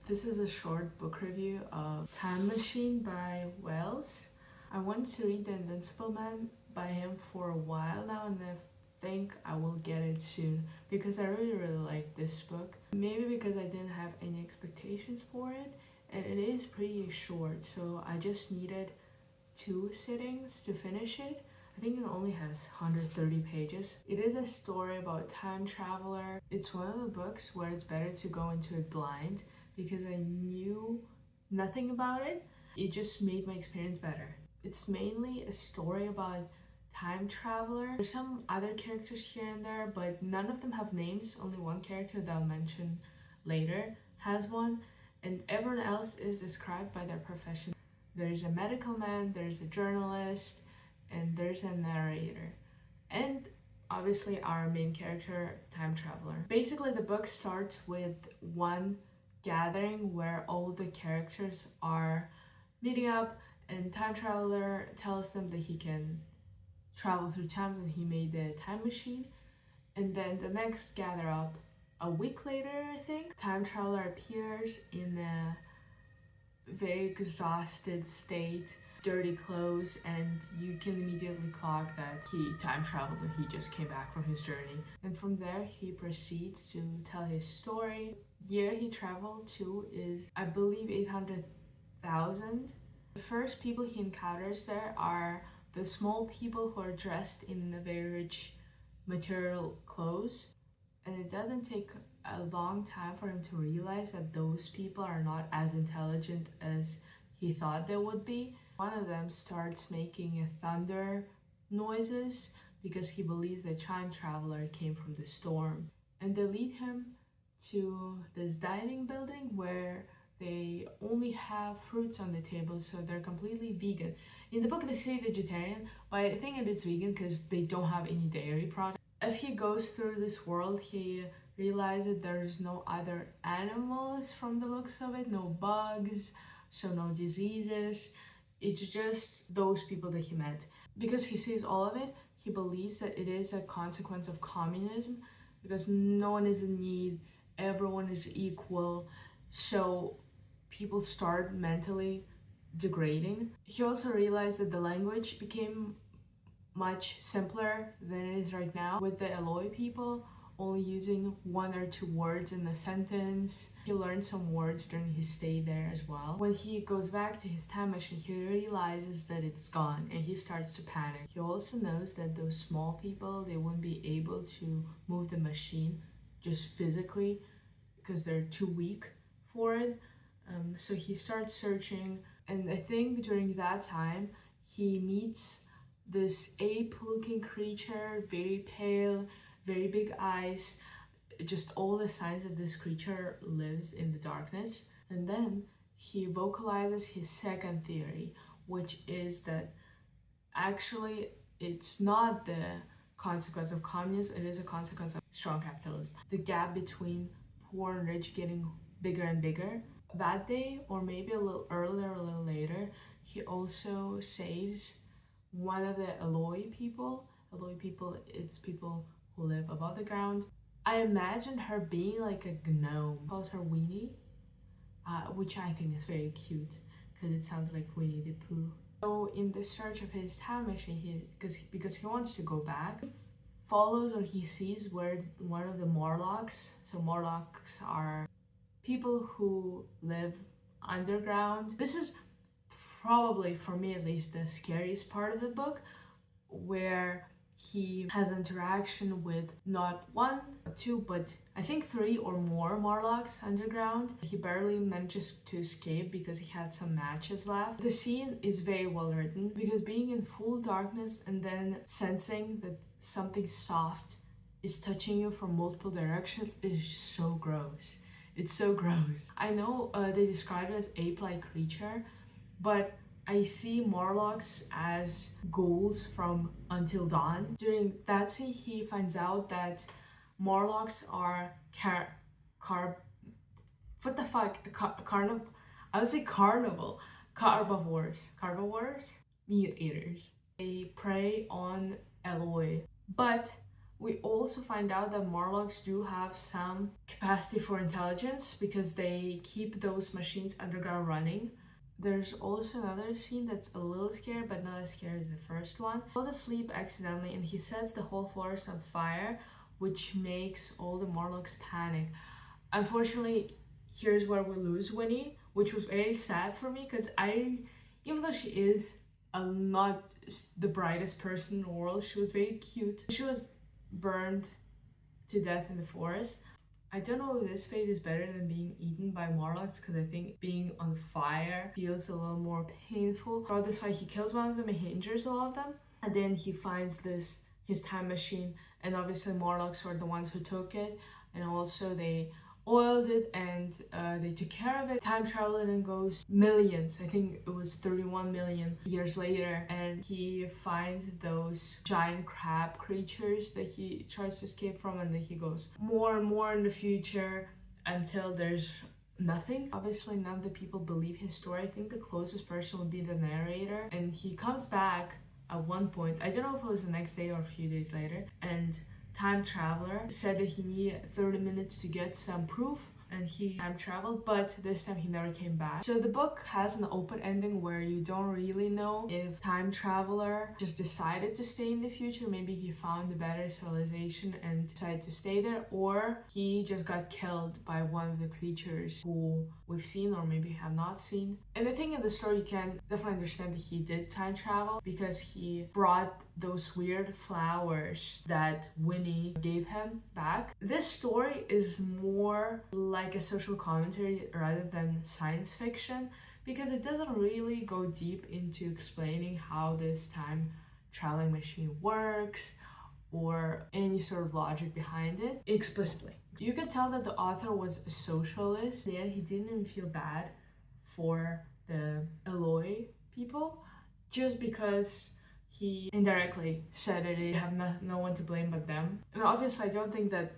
This is a short book review of Time Machine by Wells. I wanted to read The Invincible Man by him for a while now, and I think I will get it soon because I really like this book. Maybe because I didn't have any expectations for it, and it is pretty short, so I just needed 2 sittings to finish it. I think it only has 130 pages. It is a story about time traveler. It's one of the books where it's better to go into it blind because I knew nothing about it. It just made my experience better. It's mainly a story about time traveler. There's some other characters here and there, but none of them have names. Only one character that I'll mention later has one, and everyone else is described by their profession. There's a medical man, there's a journalist, and there's a narrator. And obviously our main character, time traveler. Basically the book starts with one gathering where all the characters are meeting up, and time traveler tells them that he can travel through time and he made the time machine. And then the next gather up a week later, I think, time traveler appears in a very exhausted state, dirty clothes, and you can immediately clock that he time traveled and he just came back from his journey. And from there he proceeds to tell his story. Year he traveled to is, I believe, 800,000. The first people he encounters there are the small people who are dressed in the very rich material clothes, and it doesn't take a long time for him to realize that those people are not as intelligent as he thought they would be. One of them starts making a thunder noises because he believes the time traveler came from the storm. And they lead him to this dining building where they only have fruits on the table, so they're completely vegan. In the book they say vegetarian, but I think it's vegan because they don't have any dairy products. As he goes through this world, he realizes there's no other animals from the looks of it, no bugs, so no diseases. It's just those people that he met. Because he sees all of it, he believes that it is a consequence of communism because no one is in need, everyone is equal, so people start mentally degrading. He also realized that the language became much simpler than it is right now, with the Eloi people only using 1 or 2 words in a sentence. He learned some words during his stay there as well. When he goes back to his time machine, he realizes that it's gone and he starts to panic. He also knows that those small people, they won't be able to move the machine just physically because they're too weak for it. So he starts searching, and I think during that time he meets this ape-looking creature, very pale, very big eyes, just all the signs that this creature lives in the darkness. And then he vocalizes his second theory, which is that actually it's not the consequence of communism, it is a consequence of strong capitalism. The gap between poor and rich getting bigger and bigger. That day, or maybe a little earlier, a little later, he also saves one of the Eloi people. Eloi people, it's people who live above the ground. I imagined her being like a gnome. He calls her Weenie, which I think is very cute because it sounds like Winnie the Pooh. So in the search of his time machine, because he wants to go back, he follows, or he sees where one of the Morlocks, so Morlocks are people who live underground. This is probably, for me at least, the scariest part of the book, where he has interaction with not 1 or 2, but I think 3 or more Morlocks underground. He barely manages to escape because he had some matches left. The scene is very well written because being in full darkness and then sensing that something soft is touching you from multiple directions is so gross. It's so gross. I know they describe it as ape-like creature, but I see Morlocks as ghouls from Until Dawn. During that scene, he finds out that Morlocks are what the fuck? I would say carnivore. Carbivores? Meat eaters. They prey on Eloi. But We also find out that Morlocks do have some capacity for intelligence because they keep those machines underground running. There's also another scene that's a little scary, but not as scary as the first one. He goes to sleep accidentally and he sets the whole forest on fire, which makes all the Morlocks panic. Unfortunately, here's where we lose Winnie, which was very sad for me because even though she is not the brightest person in the world, she was very cute. She was burned to death in the forest. I don't know if this fate is better than being eaten by Morlocks because I think being on fire feels a little more painful. Throughout this fight, he kills one of them and he injures a lot of them. And then he finds his time machine, and obviously Morlocks were the ones who took it, and also they oiled it and they took care of it. Time traveling and goes millions, I think it was 31 million years later, and he finds those giant crab creatures that he tries to escape from, and then he goes more and more in the future until there's nothing. Obviously none of the people believe his story. I think the closest person would be the narrator, and he comes back at one point, I don't know if it was the next day or a few days later, and time traveler said that he needed 30 minutes to get some proof, and he time traveled, but this time he never came back. So the book has an open ending where you don't really know if time traveler just decided to stay in the future, maybe he found a better civilization and decided to stay there, or he just got killed by one of the creatures who we've seen or maybe have not seen. And I think in the story you can definitely understand that he did time travel because he brought those weird flowers that Winnie gave him back. This story is more like a social commentary rather than science fiction because it doesn't really go deep into explaining how this time traveling machine works or any sort of logic behind it explicitly. You can tell that the author was a socialist, and he didn't even feel bad for the Eloi people just because he indirectly said that they have no one to blame but them. And obviously I don't think that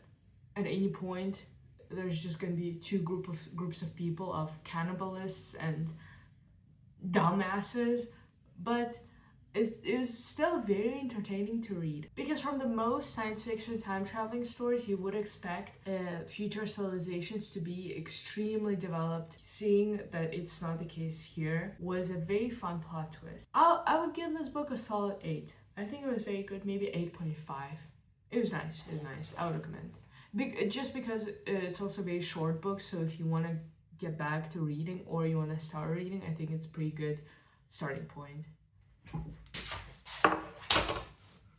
at any point there's just going to be two groups of people, of cannibalists and dumbasses, but it was still very entertaining to read because from the most science fiction time traveling stories you would expect future civilizations to be extremely developed. Seeing that it's not the case here was a very fun plot twist. I would give this book a solid 8. I think it was very good, maybe 8.5. It was nice. I would recommend. Just because it's also a very short book, so if you want to get back to reading or you want to start reading, I think it's a pretty good starting point.